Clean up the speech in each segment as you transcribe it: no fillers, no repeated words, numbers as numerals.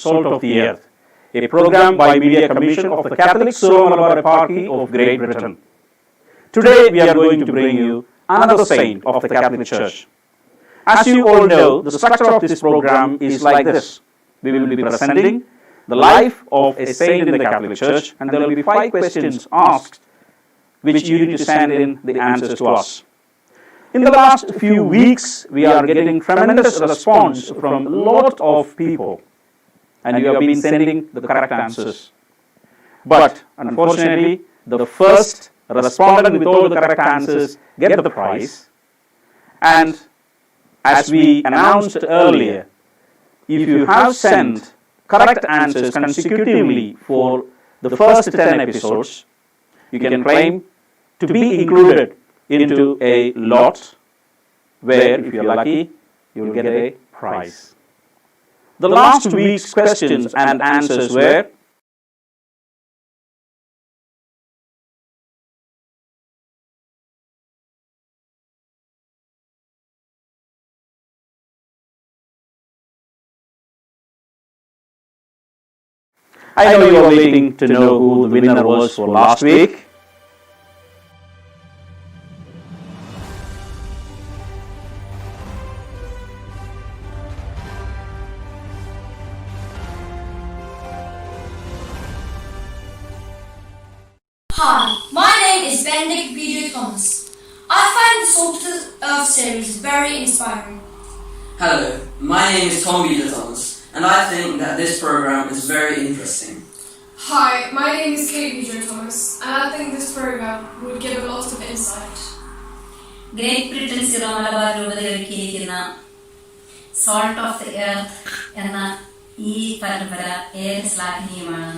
Salt of the Earth, a program by Media Commission of the Catholic Syro-Malabar Eparchy of Great Britain. Today we are going to bring you another saint of the Catholic Church. As you all know, the structure of this program is like this. We will be presenting the life of a saint in the Catholic Church, and there will be 5 questions asked, which you need to send in the answers to us. In the last few weeks, we are getting tremendous response from a lot of people, and you have been sending the correct answers. But unfortunately, the first respondent with all the correct answers get the prize. And as we announced earlier, if you have sent correct answers consecutively for the first 10 episodes, you can claim to be included into a lot where, if you're lucky, you will get a prize. The last week's questions and answers were: I know you are waiting to know who the winner was for last week. Hi, my name is Benedict Thomas. I find the Salt of the Earth series very inspiring. Hello, my name is Tom Thomas, and I think that this program is very interesting. Hi, my name is Kate Thomas, and I think this program would give a lot of insight. Great Britain Syro-Malabar രൂപതയൊരുക്കിയിരിക്കുന്ന Salt of the Earth എന്ന ഈ പരമ്പര ഏറെ ശ്ലാഘനീയമാണ്.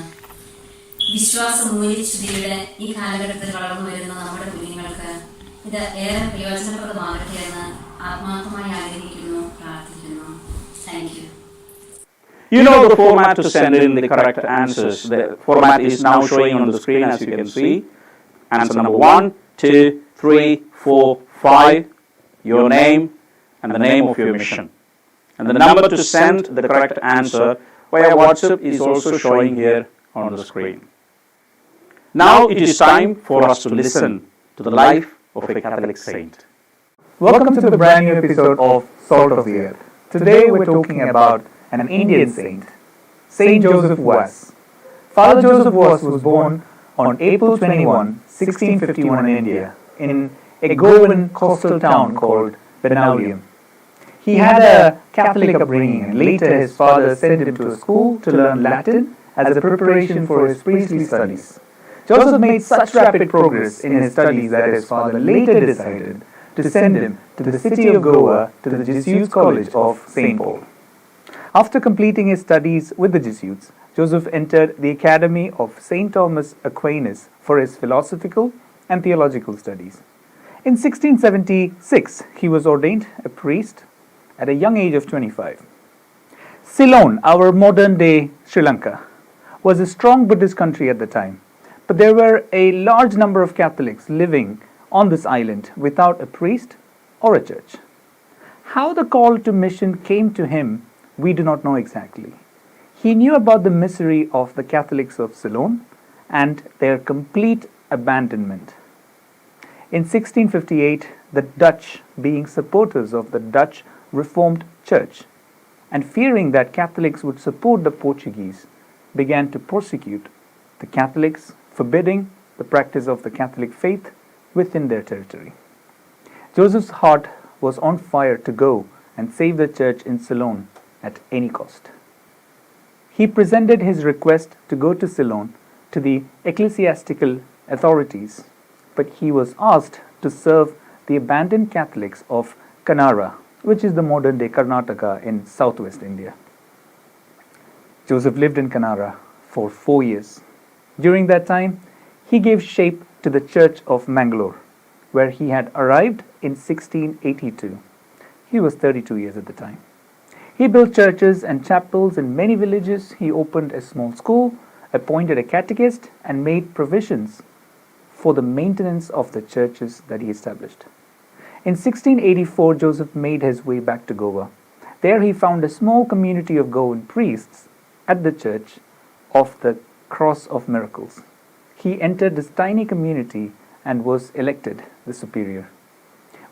വിശ്വാസമൂല്യച്യുതിയുടെ ഈ കാലഘട്ടത്തിൽ വളർന്നു വരുന്ന നമ്മുടെ കുഞ്ഞുങ്ങൾക്ക് ഇത് ഏറെ പ്രയോജനപ്രദമാകട്ടെ എന്ന് ആത്മാർത്ഥമായി ആഗ്രഹിക്കുന്നു, പ്രാർത്ഥിക്കുന്നു. Thank you. You know the format to send in the correct answers. The format is now showing on the screen, as you can see. Answer number 1, 2, 3, 4, 5, your name and the name of your mission. And the number to send the correct answer via WhatsApp is also showing here on the screen. Now it is time for us to listen to the life of a Catholic saint. Welcome to the brand new episode of Salt of the Earth. Today we're talking about an Indian saint, Saint Joseph Was. Father Joseph was born on April 21, 1651 in India, in a Goan coastal town called Benaulium. He had a Catholic upbringing, and later his father sent him to a school to learn Latin as a preparation for his priestly studies. Joseph made such rapid progress in his studies that his father later decided to send him to the city of Goa to the Jesuits College of St. Paul. After completing his studies with the Jesuits, Joseph entered the Academy of St. Thomas Aquinas for his philosophical and theological studies. In 1676, he was ordained a priest at a young age of 25. Ceylon, our modern-day Sri Lanka, was a strong Buddhist country at the time, but there were a large number of Catholics living on this island without a priest or a church. How the call to mission came to him, we do not know exactly. He knew about the misery of the Catholics of Ceylon and their complete abandonment. In 1658, the Dutch, being supporters of the Dutch Reformed Church and fearing that Catholics would support the Portuguese, began to persecute the Catholics, forbidding the practice of the Catholic faith within their territory. Joseph's heart was on fire to go and save the church in Ceylon at any cost. He presented his request to go to Ceylon to the ecclesiastical authorities, but he was asked to serve the abandoned Catholics of Kannara, which is the modern-day Karnataka in southwest India. Joseph lived in Kannara for 4 years. During that time, he gave shape to the Church of Mangalore, where he had arrived in 1682. He was 32 years at the time. He built churches and chapels in many villages. He opened a small school, appointed a catechist, and made provisions for the maintenance of the churches that he established. In 1684, Joseph made his way back to Goa. There he found a small community of Goan priests at the Church of the Cross of Miracles. He entered this tiny community and was elected the superior.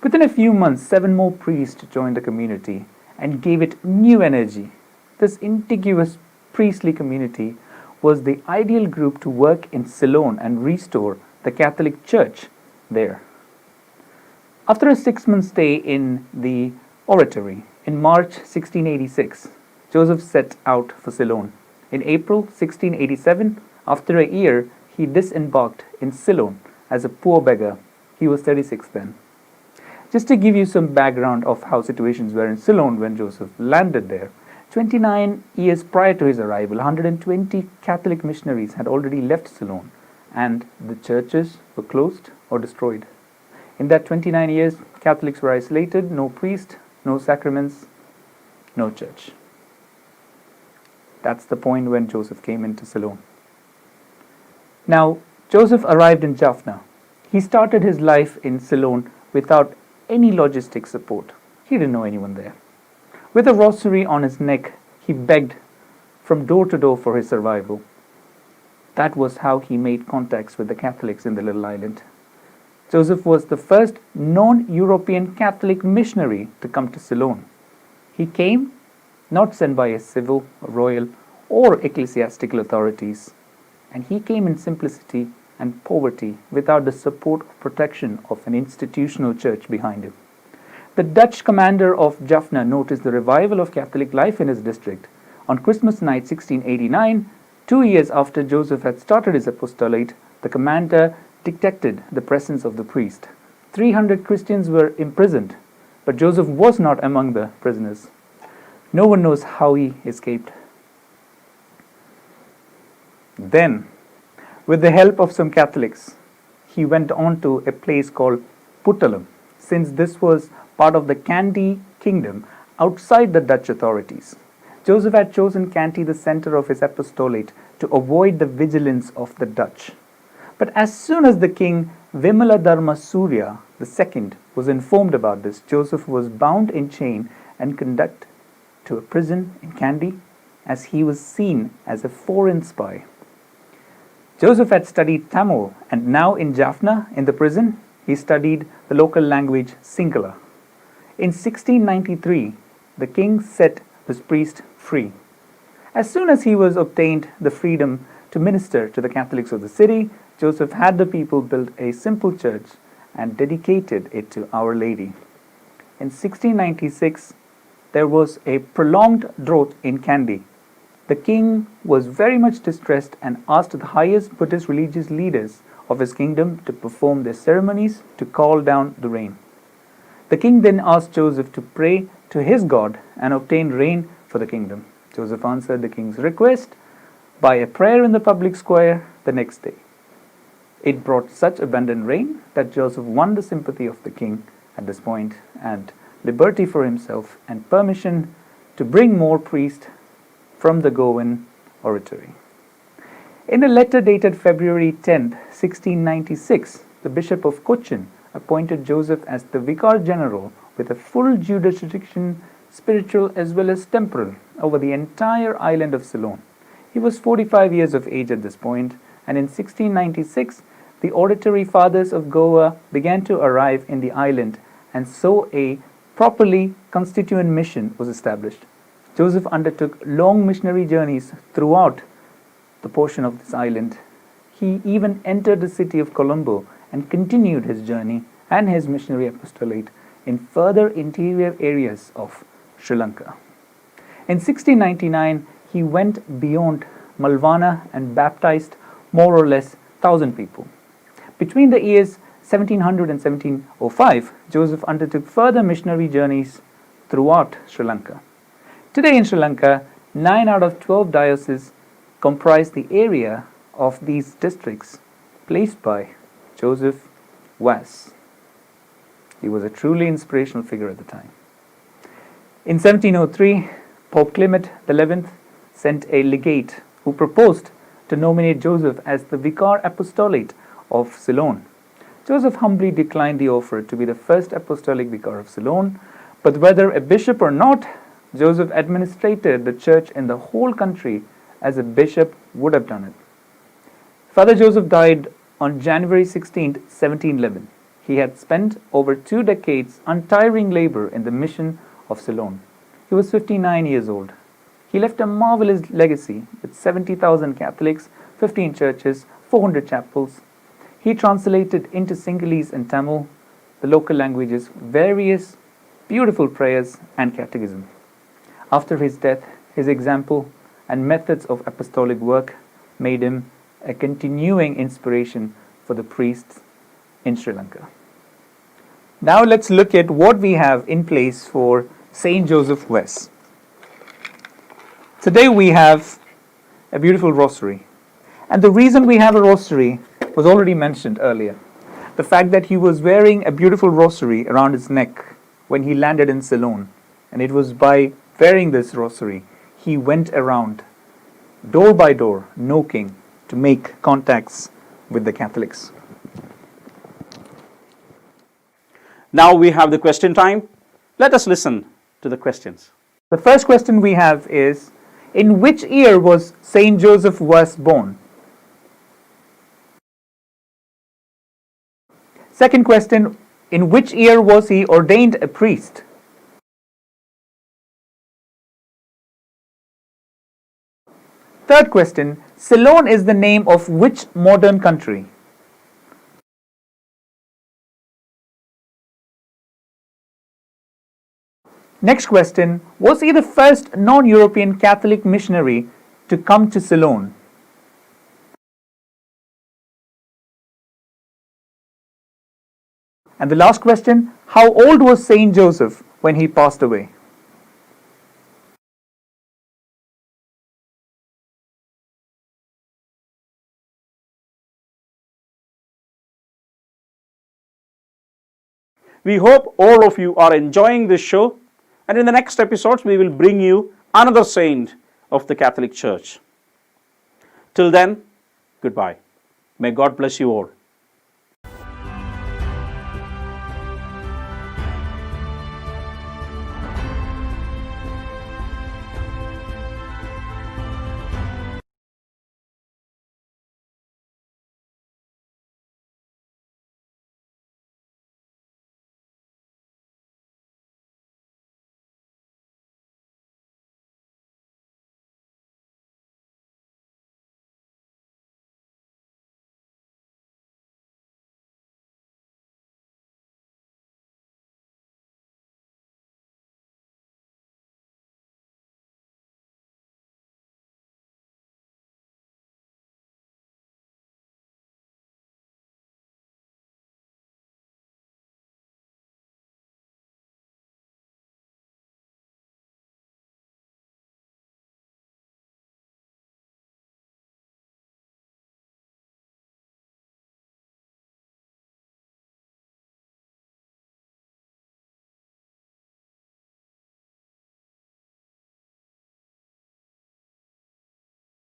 Within a few months, 7 more priests joined the community and gave it new energy. This contiguous priestly community was the ideal group to work in Ceylon and restore the Catholic Church there. After a 6-month stay in the oratory, in March 1686, Joseph set out for Ceylon. In April 1687, after a year, he disembarked in Ceylon as a poor beggar. He was 36 then. Just to give you some background of how situations were in Ceylon when Joseph landed there, 29 years prior to his arrival, 120 Catholic missionaries had already left Ceylon, and the churches were closed or destroyed. In that 29 years, Catholics were isolated, no priest, no sacraments, no church. That's the point when Joseph came into Ceylon. Now, Joseph arrived in Jaffna. He started his life in Ceylon without any logistic support. He didn't know anyone there. With a rosary on his neck, he begged from door to door for his survival. That was how he made contacts with the Catholics in the little island. Joseph was the first non-European Catholic missionary to come to Ceylon. He came not sent by a civil, royal, or ecclesiastical authorities, and he came in simplicity and poverty without the support or protection of an institutional church behind him. The Dutch commander of Jaffna noticed the revival of Catholic life in his district. On Christmas night 1689, 2 years after Joseph had started his apostolate, the commander detected the presence of the priest. 300 Christians were imprisoned, but Joseph was not among the prisoners. No one knows how he escaped. Then, with the help of some Catholics, he went on to a place called Puttalam, since this was part of the Kandy kingdom outside the Dutch authorities. Joseph had chosen Kandy the center of his apostolate to avoid the vigilance of the Dutch. But as soon as the king Vimaladharma Surya II was informed about this, Joseph was bound in chain and conducted to a prison in Kandy as he was seen as a foreign spy. Joseph had studied Tamil, and now in Jaffna, in the prison, he studied the local language Sinhala. In 1693, the king set this priest free. As soon as he was obtained the freedom to minister to the Catholics of the city, Joseph had the people build a simple church and dedicated it to Our Lady. In 1696, there was a prolonged drought in Kandy. The king was very much distressed and asked the highest Buddhist religious leaders of his kingdom to perform their ceremonies to call down the rain. The king then asked Joseph to pray to his God and obtain rain for the kingdom. Joseph answered the king's request by a prayer in the public square the next day. It brought such abundant rain that Joseph won the sympathy of the king at this point, and liberty for himself and permission to bring more priests from the Goan oratory. In a letter dated February 10, 1696, the Bishop of Cochin appointed Joseph as the Vicar General with a full jurisdiction, spiritual as well as temporal, over the entire island of Ceylon. He was 45 years of age at this point, and in 1696, the oratory fathers of Goa began to arrive in the island, and so a properly constituent mission was established. Joseph undertook long missionary journeys throughout the portion of this island. He even entered the city of Colombo and continued his journey and his missionary apostolate in further interior areas of Sri Lanka. In 1699, he went beyond Malvana and baptized more or less 1,000 people. Between the years 1700 and 1705, Joseph undertook further missionary journeys throughout Sri Lanka. Today in Sri Lanka, 9 out of 12 dioceses comprise the area of these districts placed by Joseph Was. He was a truly inspirational figure at the time. In 1703, Pope Clement XI sent a legate who proposed to nominate Joseph as the Vicar Apostolate of Ceylon. Joseph humbly declined the offer to be the first apostolic vicar of Ceylon, but whether a bishop or not, Joseph administrated the church in the whole country as a bishop would have done it. Father Joseph died on January 16, 1711. He had spent over 2 decades untiring labor in the mission of Ceylon. He was 59 years old. He left a marvelous legacy with 70,000 Catholics, 15 churches, 400 chapels. He translated into Sinhalese and Tamil, the local languages, various beautiful prayers and catechism. After his death, his example and methods of apostolic work made him a continuing inspiration for the priests in Sri Lanka. Now let's look at what we have in place for St. Joseph Wes. Today we have a beautiful rosary. And the reason we have a rosary was already mentioned earlier. The fact that he was wearing a beautiful rosary around his neck when he landed in Ceylon. And it was by wearing this rosary, he went around door by door, knocking to make contacts with the Catholics. Now we have the question time. Let us listen to the questions. The first question we have is, in which year was St. Joseph Wes born? Second question, in which year was he ordained a priest? Third question, Ceylon is the name of which modern country? Next question, was he the first non-European Catholic missionary to come to Ceylon? And the last question, how old was Saint Joseph when he passed away? We hope all of you are enjoying this show, and in the next episodes we will bring you another saint of the Catholic Church. Till then, goodbye. May God bless you all.